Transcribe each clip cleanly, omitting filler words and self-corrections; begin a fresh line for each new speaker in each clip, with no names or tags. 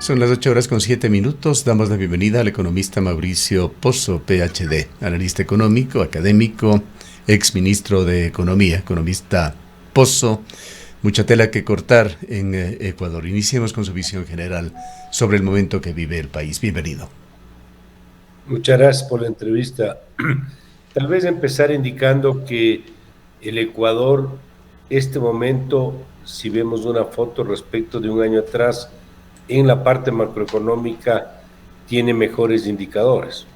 Son las 8:07. Damos la bienvenida al economista Mauricio Pozo, PhD, analista económico, académico, exministro de Economía. Economista Pozo, mucha tela que cortar en Ecuador. Iniciemos con su visión general sobre el momento que vive el país. Bienvenido.
Muchas gracias por la entrevista. Tal vez empezar indicando que el Ecuador, este momento, si vemos una foto respecto de un año atrás, en la parte macroeconómica tiene mejores indicadores.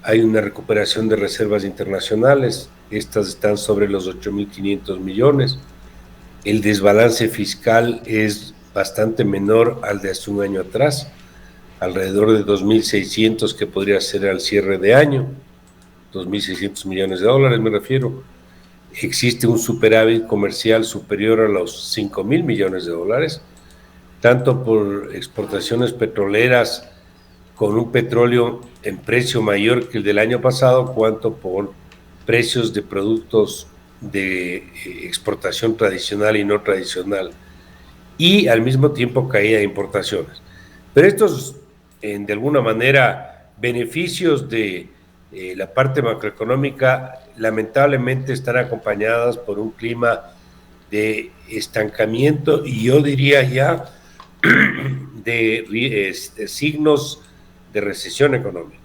Hay una recuperación de reservas internacionales, estas están sobre los 8.500 millones. El desbalance fiscal es bastante menor al de hace un año atrás, alrededor de 2.600 que podría ser al cierre de año, 2.600 millones de dólares me refiero. Existe un superávit comercial superior a los 5.000 millones de dólares, tanto por exportaciones petroleras con un petróleo en precio mayor que el del año pasado, cuanto por precios de productos de exportación tradicional y no tradicional, y al mismo tiempo caída de importaciones. Pero estos, de alguna manera, beneficios de la parte macroeconómica, lamentablemente están acompañadas por un clima de estancamiento y yo diría ya de signos de recesión económica.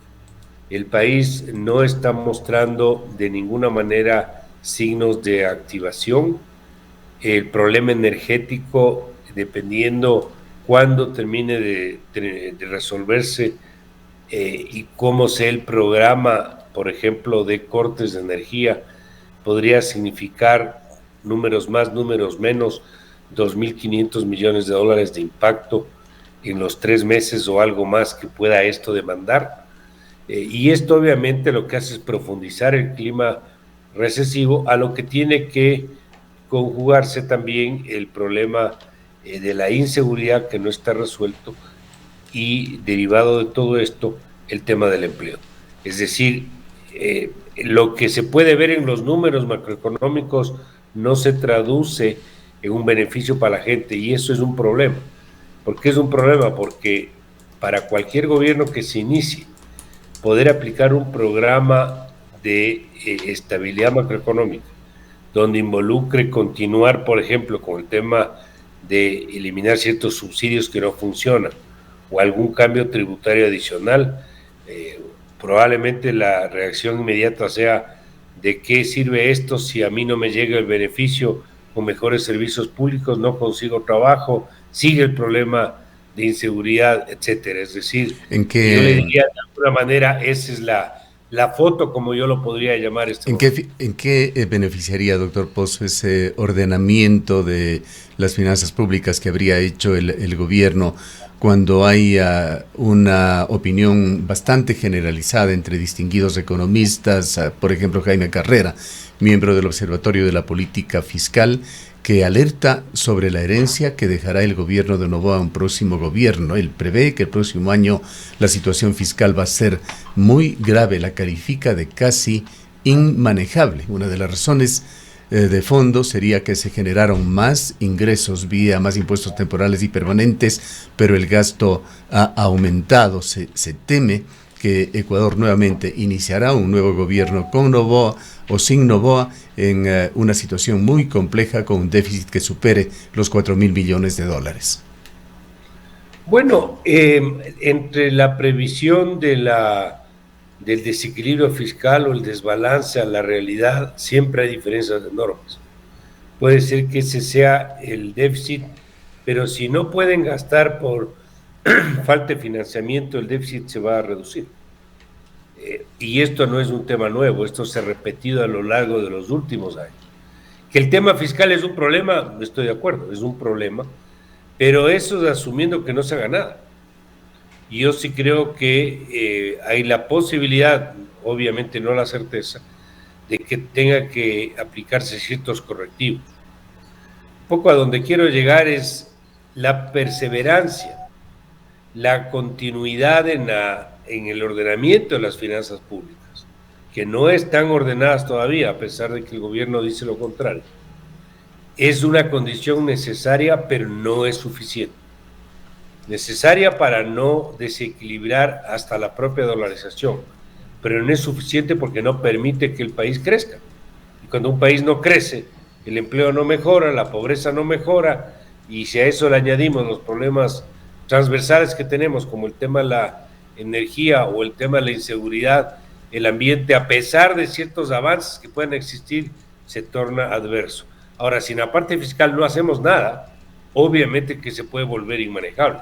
El país no está mostrando de ninguna manera signos de activación. El problema energético, dependiendo cuándo termine de resolverse y cómo sea el programa, por ejemplo, de cortes de energía, podría significar números más, números menos, 2.500 millones de dólares de impacto en los 3 meses o algo más que pueda esto demandar. Y esto obviamente lo que hace es profundizar el clima recesivo, a lo que tiene que conjugarse también el problema de la inseguridad que no está resuelto y derivado de todo esto el tema del empleo. Es decir, lo que se puede ver en los números macroeconómicos no se traduce en un beneficio para la gente y eso es un problema. ¿Por qué es un problema? Porque para cualquier gobierno que se inicie, poder aplicar un programa de estabilidad macroeconómica donde involucre continuar, por ejemplo, con el tema de eliminar ciertos subsidios que no funcionan o algún cambio tributario adicional, probablemente la reacción inmediata sea: ¿de qué sirve esto si a mí no me llega el beneficio con mejores servicios públicos, no consigo trabajo, sigue el problema de inseguridad, etcétera? Es decir,
¿En
yo le
qué,
diría de alguna manera, esa es la foto, como yo lo podría llamar este
en
momento.
qué, en qué beneficiaría, doctor Pozo, ese ordenamiento de las finanzas públicas que habría hecho el gobierno cuando hay una opinión bastante generalizada entre distinguidos economistas, por ejemplo Jaime Carrera, miembro del Observatorio de la Política Fiscal, que alerta sobre la herencia que dejará el gobierno de Noboa a un próximo gobierno? Él prevé que el próximo año la situación fiscal va a ser muy grave, la califica de casi inmanejable. Una de las razones de fondo sería que se generaron más ingresos vía más impuestos temporales y permanentes, pero el gasto ha aumentado. Se teme que Ecuador nuevamente iniciará un nuevo gobierno con Noboa o sin Noboa en una situación muy compleja con un déficit que supere los 4.000 millones de dólares.
Bueno, entre la previsión del desequilibrio fiscal o el desbalance a la realidad, siempre hay diferencias enormes. Puede ser que ese sea el déficit, pero si no pueden gastar por falta de financiamiento, el déficit se va a reducir. Y esto no es un tema nuevo, esto se ha repetido a lo largo de los últimos años. Que el tema fiscal es un problema, estoy de acuerdo, es un problema, pero eso es asumiendo que no se haga nada. Y yo sí creo que hay la posibilidad, obviamente no la certeza, de que tenga que aplicarse ciertos correctivos. Un poco a donde quiero llegar es la perseverancia, la continuidad en el ordenamiento de las finanzas públicas, que no están ordenadas todavía, a pesar de que el gobierno dice lo contrario. Es una condición necesaria, pero no es suficiente. necesaria para no desequilibrar hasta la propia dolarización, pero no es suficiente porque no permite que el país crezca. Y cuando un país no crece, el empleo no mejora, la pobreza no mejora, y si a eso le añadimos los problemas transversales que tenemos, como el tema de la energía o el tema de la inseguridad, el ambiente, a pesar de ciertos avances que puedan existir, se torna adverso. Ahora, si en la parte fiscal no hacemos nada, obviamente que se puede volver inmanejable,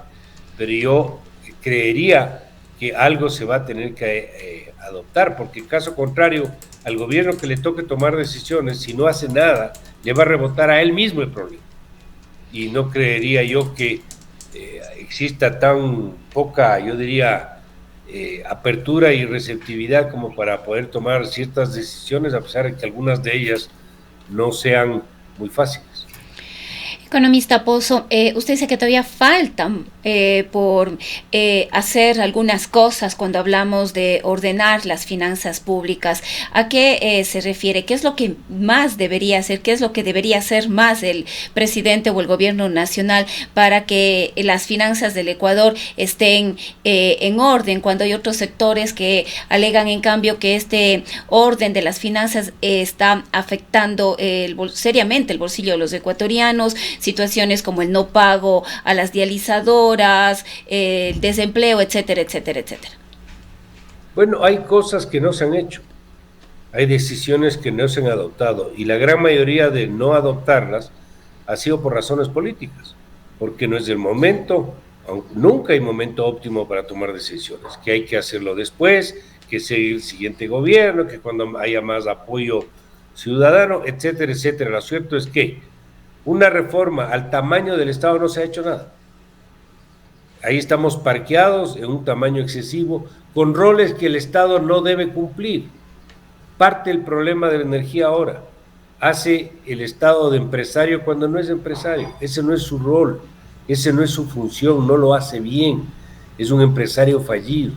pero yo creería que algo se va a tener que adoptar, porque en caso contrario, al gobierno que le toque tomar decisiones, si no hace nada, le va a rebotar a él mismo el problema. Y no creería yo que exista tan poca, yo diría, apertura y receptividad como para poder tomar ciertas decisiones, a pesar de que algunas de ellas no sean muy fáciles.
Economista Pozo, usted dice que todavía faltan por hacer algunas cosas cuando hablamos de ordenar las finanzas públicas. ¿A qué se refiere? ¿Qué es lo que más debería hacer? ¿Qué es lo que debería hacer más el presidente o el gobierno nacional para que las finanzas del Ecuador estén en orden, cuando hay otros sectores que alegan en cambio que este orden de las finanzas está afectando seriamente el bolsillo de los ecuatorianos? Situaciones como el no pago a las dializadoras, el desempleo, etcétera, etcétera, etcétera.
Bueno, hay cosas que no se han hecho, hay decisiones que no se han adoptado, y la gran mayoría de no adoptarlas ha sido por razones políticas, porque no es el momento, nunca hay momento óptimo para tomar decisiones, que hay que hacerlo después, que sea el siguiente gobierno, que cuando haya más apoyo ciudadano, etcétera, etcétera. Lo cierto es que una reforma al tamaño del Estado no se ha hecho nada. Ahí estamos parqueados en un tamaño excesivo, con roles que el Estado no debe cumplir. Parte del problema de la energía ahora hace el Estado de empresario cuando no es empresario. Ese no es su rol, ese no es su función, no lo hace bien. Es un empresario fallido.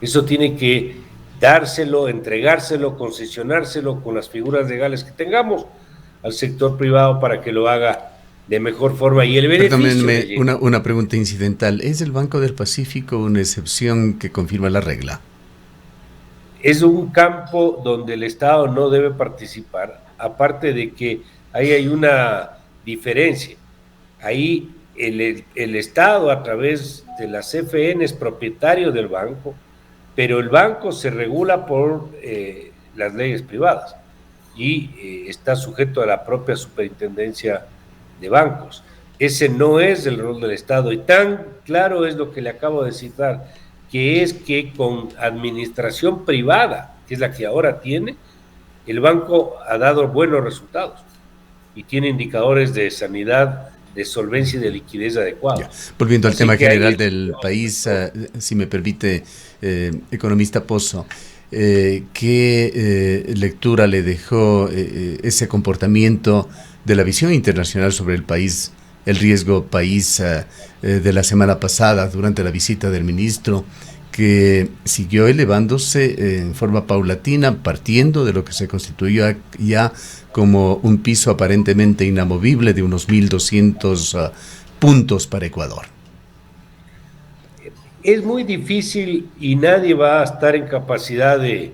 Eso tiene que dárselo, entregárselo, concesionárselo con las figuras legales que tengamos al sector privado para que lo haga de mejor forma y el beneficio.
Una pregunta incidental. ¿Es el Banco del Pacífico una excepción que confirma la regla?
Es un campo donde el Estado no debe participar, aparte de que ahí hay una diferencia. Ahí el Estado, a través de la CFN, es propietario del banco, pero el banco se regula por las leyes privadas y está sujeto a la propia superintendencia de bancos. Ese no es el rol del Estado, y tan claro es lo que le acabo de citar, que es que con administración privada, que es la que ahora tiene, el banco ha dado buenos resultados y tiene indicadores de sanidad, de solvencia y de liquidez adecuados.
Volviendo al tema general del país, si me permite, economista Pozo, ¿qué lectura le dejó ese comportamiento de la visión internacional sobre el país, el riesgo país de la semana pasada durante la visita del ministro, que siguió elevándose en forma paulatina, partiendo de lo que se constituyó ya como un piso aparentemente inamovible de unos 1.200 puntos para Ecuador?
Es muy difícil y nadie va a estar en capacidad de,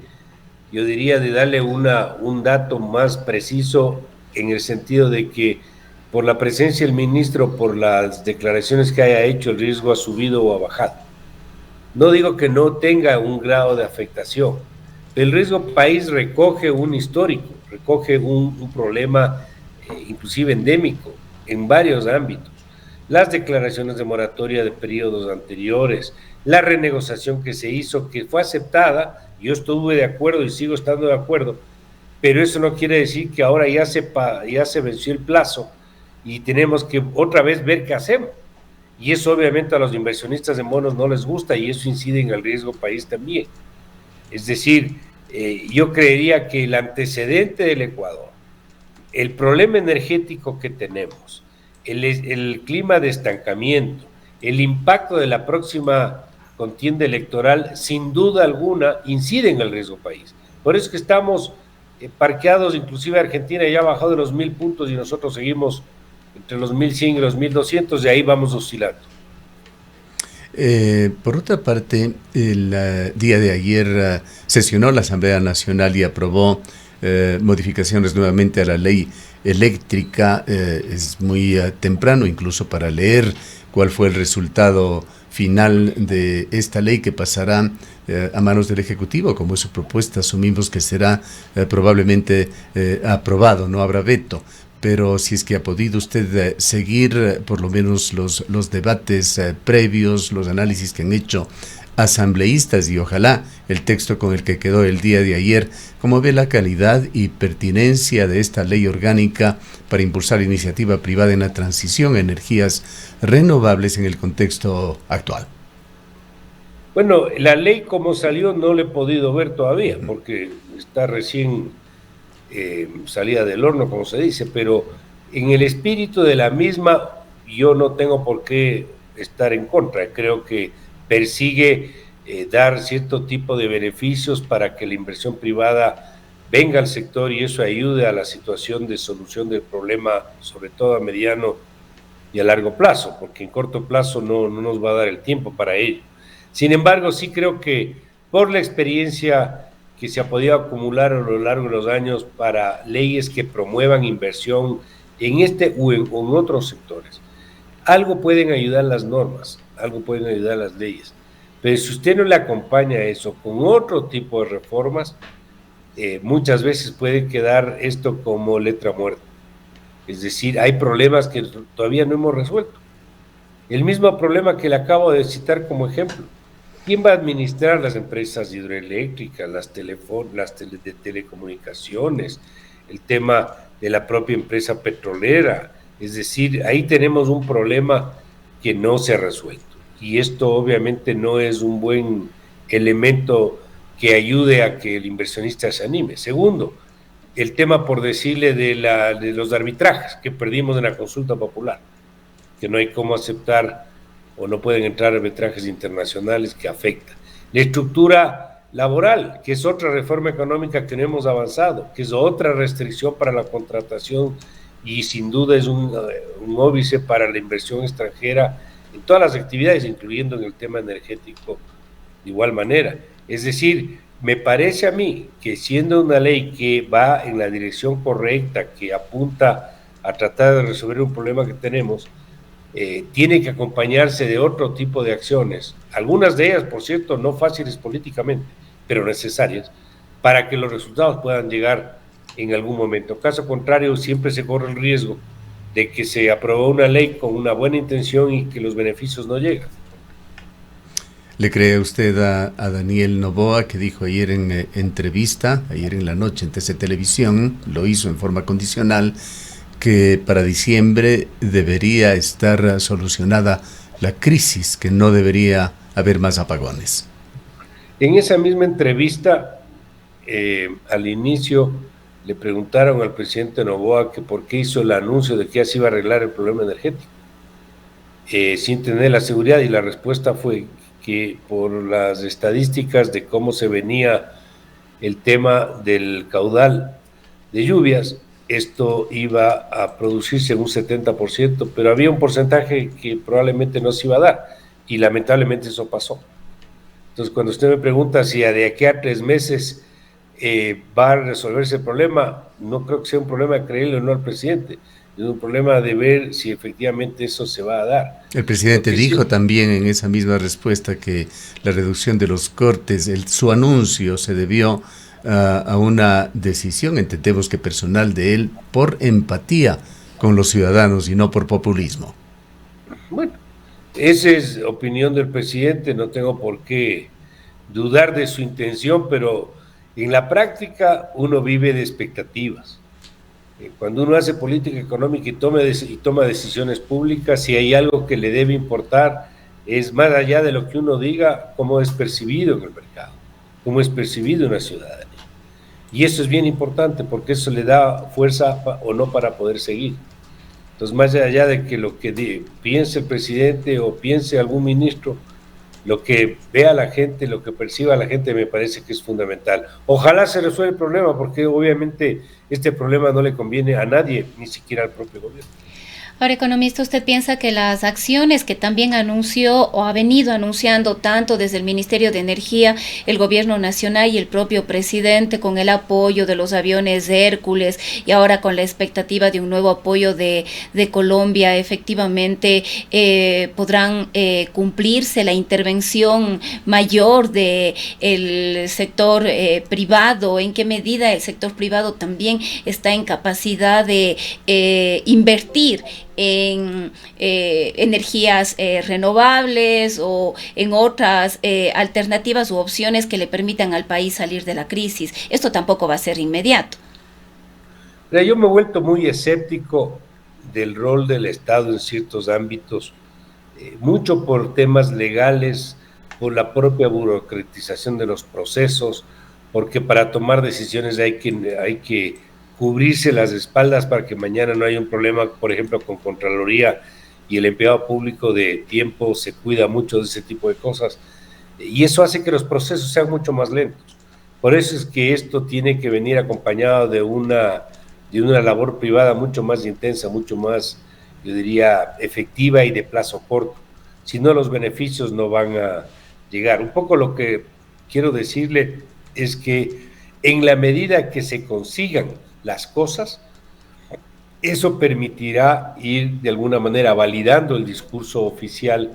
yo diría, de darle un dato más preciso, en el sentido de que por la presencia del ministro, por las declaraciones que haya hecho, el riesgo ha subido o ha bajado. No digo que no tenga un grado de afectación. El riesgo país recoge un histórico, recoge un problema inclusive endémico en varios ámbitos. Las declaraciones de moratoria de periodos anteriores, la renegociación que se hizo, que fue aceptada, yo estuve de acuerdo y sigo estando de acuerdo, pero eso no quiere decir que ahora ya se venció el plazo y tenemos que otra vez ver qué hacemos. Y eso obviamente a los inversionistas en bonos no les gusta, y eso incide en el riesgo país también. Es decir, yo creería que el antecedente del Ecuador, el problema energético que tenemos, el clima de estancamiento, el impacto de la próxima contienda electoral, sin duda alguna, incide en el riesgo país. Por eso es que estamos parqueados, inclusive Argentina ya ha bajado de los 1.000 puntos y nosotros seguimos entre los 1.100 y los 1.200, y ahí vamos oscilando.
Por otra parte, el día de ayer sesionó la Asamblea Nacional y aprobó modificaciones nuevamente a la ley eléctrica. Es muy temprano incluso para leer cuál fue el resultado final de esta ley que pasará a manos del Ejecutivo. Como es su propuesta, asumimos que será probablemente aprobado, no habrá veto. Pero si es que ha podido usted seguir por lo menos los debates previos, los análisis que han hecho asambleístas, y ojalá el texto con el que quedó el día de ayer, ¿cómo ve la calidad y pertinencia de esta ley orgánica para impulsar iniciativa privada en la transición a energías renovables en el contexto actual?
Bueno, la ley como salió no la he podido ver todavía, porque está recién salida del horno, como se dice, pero en el espíritu de la misma yo no tengo por qué estar en contra. Creo que persigue dar cierto tipo de beneficios para que la inversión privada venga al sector y eso ayude a la situación de solución del problema, sobre todo a mediano y a largo plazo, porque en corto plazo no nos va a dar el tiempo para ello. Sin embargo, sí creo que por la experiencia que se ha podido acumular a lo largo de los años para leyes que promuevan inversión en este o en otros sectores, algo pueden ayudar las normas, algo pueden ayudar las leyes, pero si usted no le acompaña a eso con otro tipo de reformas, muchas veces puede quedar esto como letra muerta. Es decir, hay problemas que todavía no hemos resuelto. El mismo problema que le acabo de citar como ejemplo. ¿Quién va a administrar las empresas hidroeléctricas, las de telecomunicaciones, el tema de la propia empresa petrolera? Es decir, ahí tenemos un problema que no se ha resuelto. Y esto obviamente no es un buen elemento que ayude a que el inversionista se anime. Segundo, el tema, por decirle, de los arbitrajes que perdimos en la consulta popular, que no hay cómo aceptar o no pueden entrar arbitrajes internacionales que afectan. La estructura laboral, que es otra reforma económica que no hemos avanzado, que es otra restricción para la contratación y sin duda es un óbice para la inversión extranjera en todas las actividades, incluyendo en el tema energético de igual manera. Es decir, me parece a mí que siendo una ley que va en la dirección correcta, que apunta a tratar de resolver un problema que tenemos, tiene que acompañarse de otro tipo de acciones, algunas de ellas, por cierto, no fáciles políticamente, pero necesarias, para que los resultados puedan llegar en algún momento. Caso contrario, siempre se corre el riesgo de que se aprobó una ley con una buena intención y que los beneficios no llegan.
¿Le cree usted a Daniel Noboa, que dijo ayer en entrevista, ayer en la noche en TC Televisión, lo hizo en forma condicional, que para diciembre debería estar solucionada la crisis, que no debería haber más apagones?
En esa misma entrevista, al inicio, le preguntaron al presidente Noboa que por qué hizo el anuncio de que ya se iba a arreglar el problema energético, sin tener la seguridad, y la respuesta fue que por las estadísticas de cómo se venía el tema del caudal de lluvias, esto iba a producirse en un 70%, pero había un porcentaje que probablemente no se iba a dar, y lamentablemente eso pasó. Entonces, cuando usted me pregunta si de aquí a 3 meses va a resolverse el problema, no creo que sea un problema de creerle o no al presidente, es un problema de ver si efectivamente eso se va a dar.
El presidente dijo también en esa misma respuesta que la reducción de los cortes, su anuncio se debió a una decisión, entendemos que personal de él, por empatía con los ciudadanos y no por populismo.
Bueno, esa es opinión del presidente, no tengo por qué dudar de su intención, pero en la práctica uno vive de expectativas. Cuando uno hace política económica y toma decisiones públicas, si hay algo que le debe importar, es más allá de lo que uno diga, cómo es percibido en el mercado, cómo es percibido en la ciudadanía. Y eso es bien importante porque eso le da fuerza o no para poder seguir. Entonces, más allá de que lo que piense el presidente o piense algún ministro, lo que vea la gente, lo que perciba la gente, me parece que es fundamental. Ojalá se resuelva el problema, porque obviamente este problema no le conviene a nadie, ni siquiera al propio gobierno.
Ahora, economista, ¿usted piensa que las acciones que también anunció o ha venido anunciando tanto desde el Ministerio de Energía, el Gobierno Nacional y el propio presidente, con el apoyo de los aviones de Hércules y ahora con la expectativa de un nuevo apoyo de Colombia, efectivamente podrán cumplirse la intervención mayor del sector privado? ¿En qué medida el sector privado también está en capacidad de invertir en energías renovables o en otras alternativas u opciones que le permitan al país salir de la crisis? Esto tampoco va a ser inmediato.
Yo me he vuelto muy escéptico del rol del Estado en ciertos ámbitos, mucho por temas legales, por la propia burocratización de los procesos, porque para tomar decisiones hay que cubrirse las espaldas para que mañana no haya un problema, por ejemplo, con Contraloría, y el empleado público de tiempo se cuida mucho de ese tipo de cosas, y eso hace que los procesos sean mucho más lentos. Por eso es que esto tiene que venir acompañado de una labor privada mucho más intensa, mucho más, yo diría, efectiva y de plazo corto. Si no, los beneficios no van a llegar. Un poco lo que quiero decirle es que en la medida que se consigan las cosas, eso permitirá ir de alguna manera validando el discurso oficial,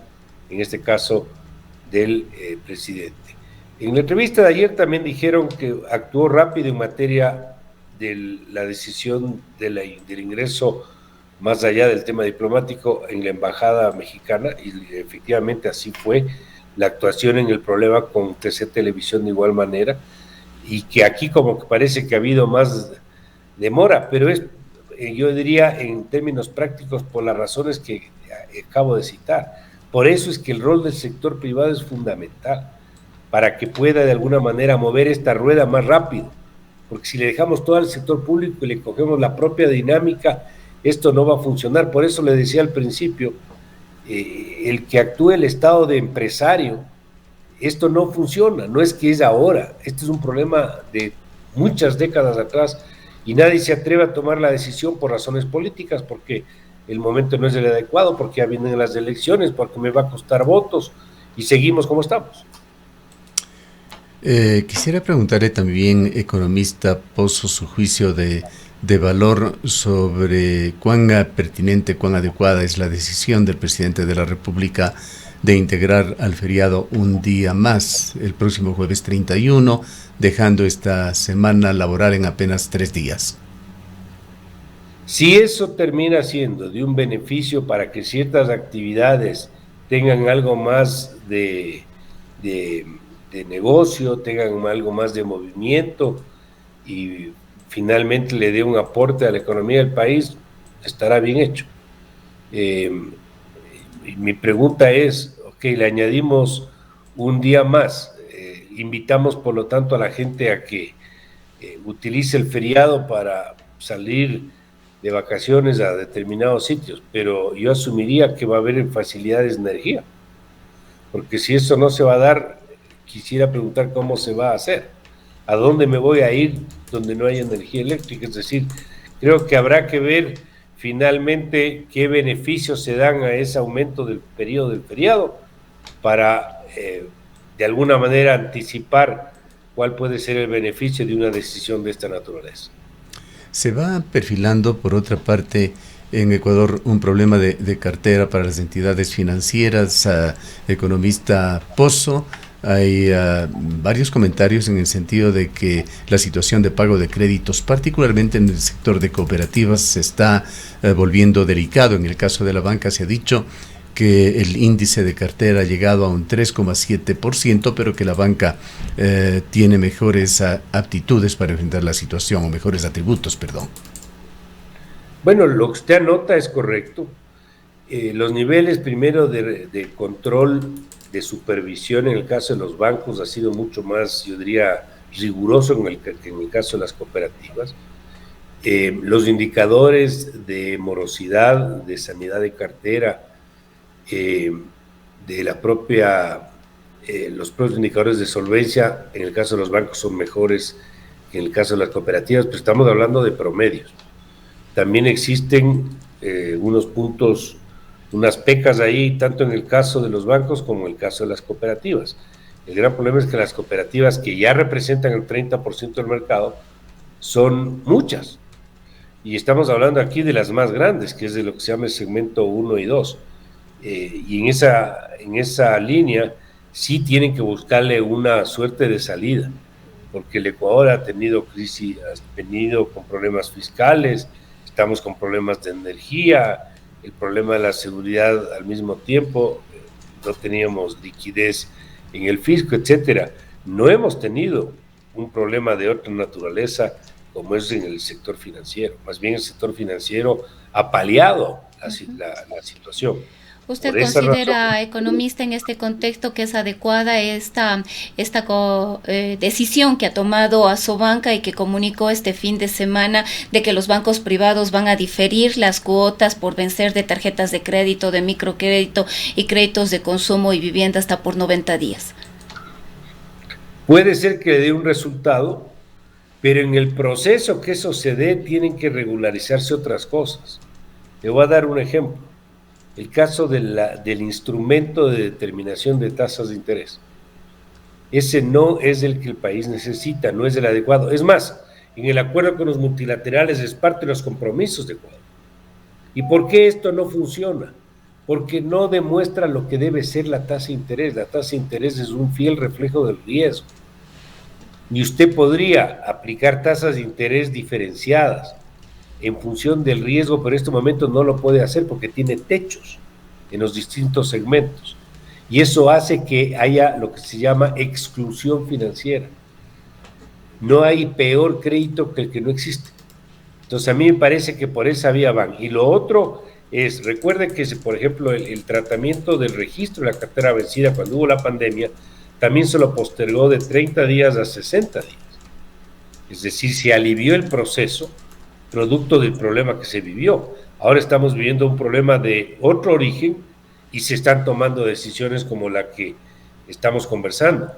en este caso del presidente. En la entrevista de ayer también dijeron que actuó rápido en materia de la decisión del ingreso más allá del tema diplomático en la embajada mexicana, y efectivamente así fue la actuación en el problema con TC Televisión de igual manera, y que aquí como que parece que ha habido más demora, pero es, yo diría en términos prácticos, por las razones que acabo de citar. Por eso es que el rol del sector privado es fundamental, para que pueda de alguna manera mover esta rueda más rápido, porque si le dejamos todo al sector público y le cogemos la propia dinámica, esto no va a funcionar. Por eso le decía al principio, el que actúe el Estado de empresario, esto no funciona, no es que es ahora, este es un problema de muchas décadas atrás, y nadie se atreve a tomar la decisión por razones políticas, porque el momento no es el adecuado, porque ya vienen las elecciones, porque me va a costar votos, y seguimos como estamos.
Quisiera preguntarle también, economista Pozo, su juicio de valor sobre cuán pertinente, cuán adecuada es la decisión del presidente de la República de integrar al feriado un día más, el próximo jueves 31, dejando esta semana laboral en apenas 3 días.
Si eso termina siendo de un beneficio para que ciertas actividades tengan algo más de negocio, tengan algo más de movimiento y finalmente le dé un aporte a la economía del país, estará bien hecho. Mi pregunta es, ok, le añadimos un día más, invitamos por lo tanto a la gente a que utilice el feriado para salir de vacaciones a determinados sitios, pero yo asumiría que va a haber facilidades de energía, porque si eso no se va a dar, quisiera preguntar cómo se va a hacer, a dónde me voy a ir donde no hay energía eléctrica. Es decir, creo que habrá que ver finalmente qué beneficios se dan a ese aumento del periodo del feriado para de alguna manera anticipar cuál puede ser el beneficio de una decisión de esta naturaleza.
Se va perfilando, por otra parte, en Ecuador un problema de cartera para las entidades financieras. Economista Pozo, hay varios comentarios en el sentido de que la situación de pago de créditos, particularmente en el sector de cooperativas, se está volviendo delicado. En el caso de la banca se ha dicho que el índice de cartera ha llegado a un 3,7%, pero que la banca tiene mejores aptitudes para enfrentar la situación, o mejores atributos, perdón.
Bueno, lo que usted anota es correcto. Los niveles primero de control, de supervisión en el caso de los bancos ha sido mucho más, yo diría, riguroso que en el caso de las cooperativas. Los indicadores de morosidad, de sanidad de cartera, de la propia, los propios indicadores de solvencia en el caso de los bancos son mejores que en el caso de las cooperativas, pero estamos hablando de promedios. También existen unos puntos, unas pecas ahí, tanto en el caso de los bancos como en el caso de las cooperativas. El gran problema es que las cooperativas, que ya representan el 30% del mercado, son muchas. Y estamos hablando aquí de las más grandes, que es de lo que se llama el segmento 1 y 2. Y en esa línea sí tienen que buscarle una suerte de salida, porque el Ecuador ha tenido crisis, ha venido con problemas fiscales, estamos con problemas de energía, el problema de la seguridad al mismo tiempo, no teníamos liquidez en el fisco, etcétera. No hemos tenido un problema de otra naturaleza como es en el sector financiero. Más bien el sector financiero ha paliado la situación.
¿Usted considera, economista, en este contexto que es adecuada esta decisión que ha tomado Asobanca y que comunicó este fin de semana de que los bancos privados van a diferir las cuotas por vencer de tarjetas de crédito, de microcrédito y créditos de consumo y vivienda hasta por 90 días?
Puede ser que dé un resultado, pero en el proceso que eso se dé tienen que regularizarse otras cosas. Le voy a dar un ejemplo. El caso del instrumento de determinación de tasas de interés. Ese no es el que el país necesita, no es el adecuado. Es más, en el acuerdo con los multilaterales es parte de los compromisos de Ecuador. ¿Y por qué esto no funciona? Porque no demuestra lo que debe ser la tasa de interés. La tasa de interés es un fiel reflejo del riesgo. Y usted podría aplicar tasas de interés diferenciadas en función del riesgo, pero en este momento no lo puede hacer porque tiene techos en los distintos segmentos. Y eso hace que haya lo que se llama exclusión financiera. No hay peor crédito que el que no existe. Entonces a mí me parece que por esa vía van. Y lo otro es, recuerden que, por ejemplo, el tratamiento del registro de la cartera vencida cuando hubo la pandemia, también se lo postergó de 30 días a 60 días. Es decir, se alivió el proceso producto del problema que se vivió. Ahora estamos viviendo un problema de otro origen y se están tomando decisiones como la que estamos conversando.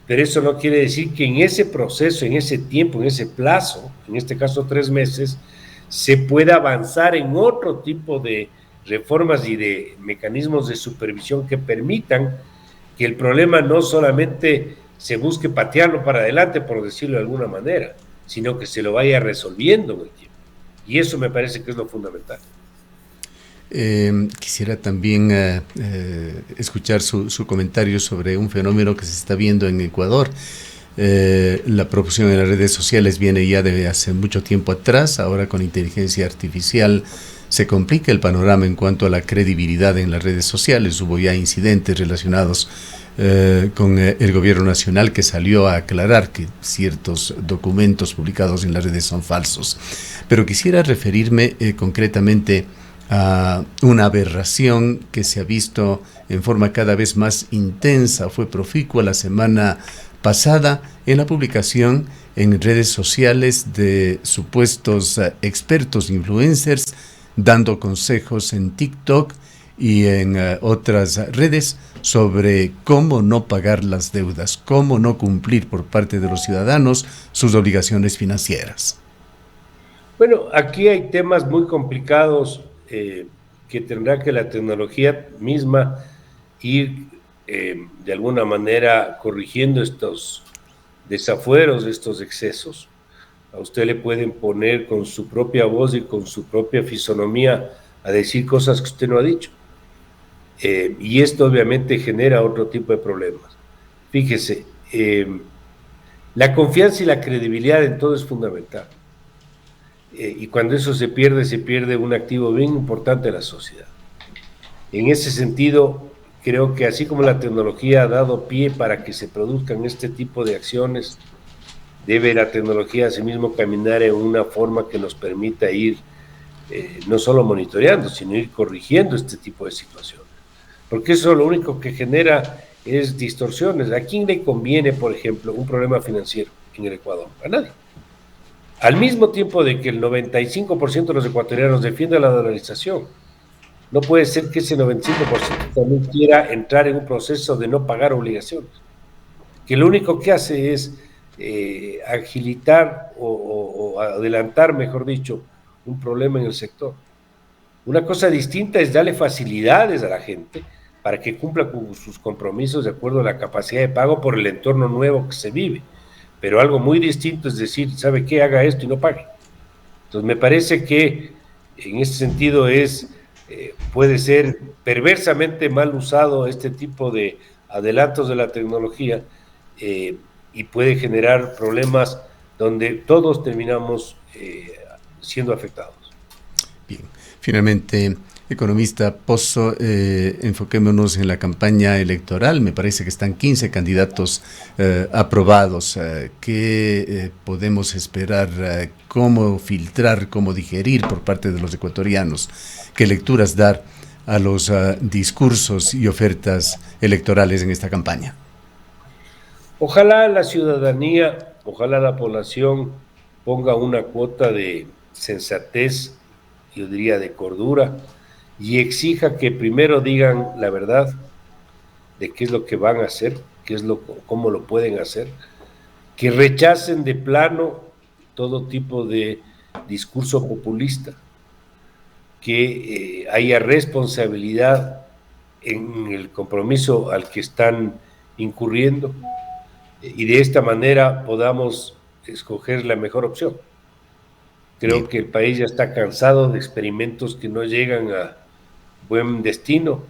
Pero eso no quiere decir que en ese proceso, en ese tiempo, en ese plazo, en este caso 3 meses, se pueda avanzar en otro tipo de reformas y de mecanismos de supervisión que permitan que el problema no solamente se busque patearlo para adelante, por decirlo de alguna manera, sino que se lo vaya resolviendo en el tiempo. Y eso me parece que es lo fundamental.
Quisiera también escuchar su comentario sobre un fenómeno que se está viendo en Ecuador. La promoción en las redes sociales viene ya de hace mucho tiempo atrás. Ahora con inteligencia artificial se complica el panorama en cuanto a la credibilidad en las redes sociales. Hubo ya incidentes relacionados con el gobierno nacional que salió a aclarar que ciertos documentos publicados en las redes son falsos. Pero quisiera referirme concretamente a una aberración que se ha visto en forma cada vez más intensa. Fue proficua la semana pasada en la publicación en redes sociales de supuestos expertos influencers dando consejos en TikTok y en otras redes sobre cómo no pagar las deudas, cómo no cumplir por parte de los ciudadanos sus obligaciones financieras.
Bueno, aquí hay temas muy complicados que tendrá que la tecnología misma ir de alguna manera corrigiendo estos desafueros, estos excesos. A usted le pueden poner con su propia voz y con su propia fisonomía a decir cosas que usted no ha dicho. Y esto obviamente genera otro tipo de problemas. Fíjese, la confianza y la credibilidad en todo es fundamental. Y cuando eso se pierde un activo bien importante de la sociedad. En ese sentido, creo que así como la tecnología ha dado pie para que se produzcan este tipo de acciones, debe la tecnología asimismo caminar en una forma que nos permita ir no solo monitoreando, sino ir corrigiendo este tipo de situaciones. Porque eso lo único que genera es distorsiones. ¿A quién le conviene, por ejemplo, un problema financiero en el Ecuador? A nadie. Al mismo tiempo de que el 95% de los ecuatorianos defiende la dolarización, no puede ser que ese 95% también quiera entrar en un proceso de no pagar obligaciones, que lo único que hace es agilitar o adelantar, mejor dicho, un problema en el sector. Una cosa distinta es darle facilidades a la gente para que cumpla con sus compromisos de acuerdo a la capacidad de pago por el entorno nuevo que se vive. Pero algo muy distinto es decir, ¿sabe qué? Haga esto y no pague. Entonces me parece que en ese sentido puede ser perversamente mal usado este tipo de adelantos de la tecnología y puede generar problemas donde todos terminamos siendo afectados.
Bien, finalmente, economista Pozo, enfoquémonos en la campaña electoral. Me parece que están 15 candidatos aprobados. ¿Qué podemos esperar? ¿Cómo filtrar, cómo digerir por parte de los ecuatorianos? ¿Qué lecturas dar a los discursos y ofertas electorales en esta campaña?
Ojalá la ciudadanía, ojalá la población ponga una cuota de sensatez, yo diría de cordura, y exija que primero digan la verdad de qué es lo que van a hacer, cómo lo pueden hacer, que rechacen de plano todo tipo de discurso populista, que haya responsabilidad en el compromiso al que están incurriendo y de esta manera podamos escoger la mejor opción. Creo que el país ya está cansado de experimentos que no llegan a buen destino,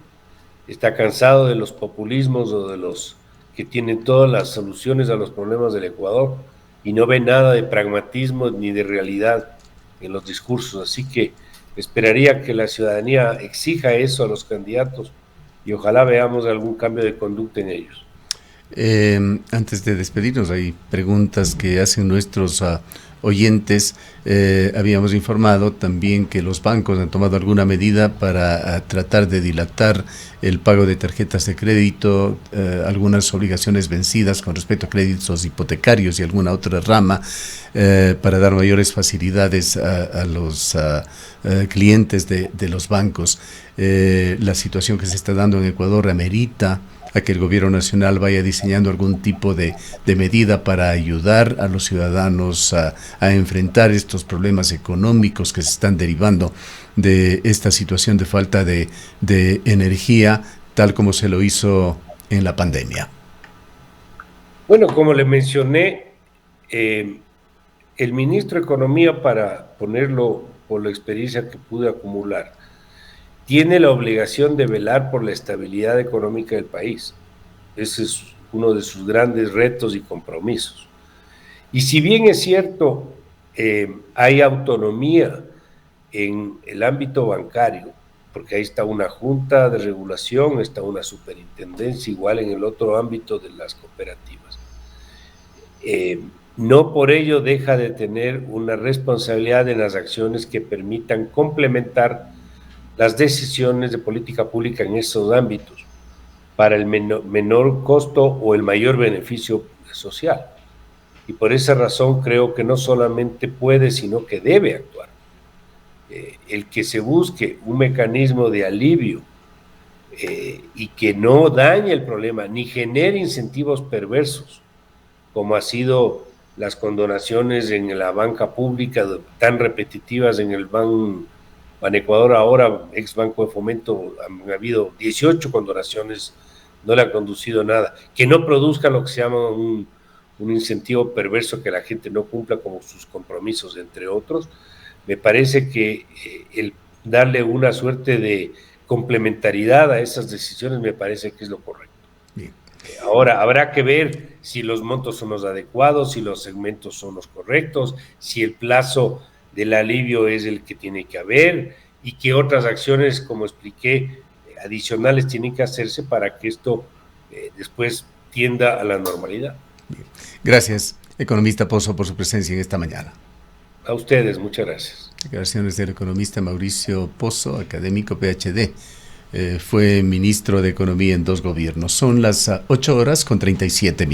está cansado de los populismos o de los que tienen todas las soluciones a los problemas del Ecuador y no ve nada de pragmatismo ni de realidad en los discursos. Así que esperaría que la ciudadanía exija eso a los candidatos y ojalá veamos algún cambio de conducta en ellos.
Antes de despedirnos, hay preguntas que hacen nuestros oyentes. Habíamos informado también que los bancos han tomado alguna medida para tratar de dilatar el pago de tarjetas de crédito, algunas obligaciones vencidas con respecto a créditos hipotecarios y alguna otra rama, para dar mayores facilidades a los clientes de los bancos. La situación que se está dando en Ecuador amerita a que el gobierno nacional vaya diseñando algún tipo de medida para ayudar a los ciudadanos a enfrentar estos problemas económicos que se están derivando de esta situación de falta de energía, tal como se lo hizo en la pandemia.
Bueno, como le mencioné, el ministro de Economía, para ponerlo por la experiencia que pude acumular, tiene la obligación de velar por la estabilidad económica del país. Ese es uno de sus grandes retos y compromisos. Y si bien es cierto, hay autonomía en el ámbito bancario, porque ahí está una junta de regulación, está una superintendencia, igual en el otro ámbito de las cooperativas. No por ello deja de tener una responsabilidad en las acciones que permitan complementar las decisiones de política pública en esos ámbitos para el menor costo o el mayor beneficio social. Y por esa razón creo que no solamente puede, sino que debe actuar. El que se busque un mecanismo de alivio y que no dañe el problema, ni genere incentivos perversos, como ha sido las condonaciones en la banca pública tan repetitivas en el Banecuador, ahora ex Banco de Fomento, han habido 18 condonaciones, no le han conducido nada, que no produzca lo que se llama un incentivo perverso, que la gente no cumpla con sus compromisos, entre otros. Me parece que el darle una suerte de complementariedad a esas decisiones me parece que es lo correcto. Bien. Ahora, habrá que ver si los montos son los adecuados, si los segmentos son los correctos, si el plazo del alivio es el que tiene que haber y qué otras acciones, como expliqué, adicionales tienen que hacerse para que esto después tienda a la normalidad.
Bien. Gracias, economista Pozo, por su presencia en esta mañana.
A ustedes, muchas gracias.
Declaraciones del economista Mauricio Pozo, académico PhD. Fue ministro de Economía en 2 gobiernos. Son las 8:37.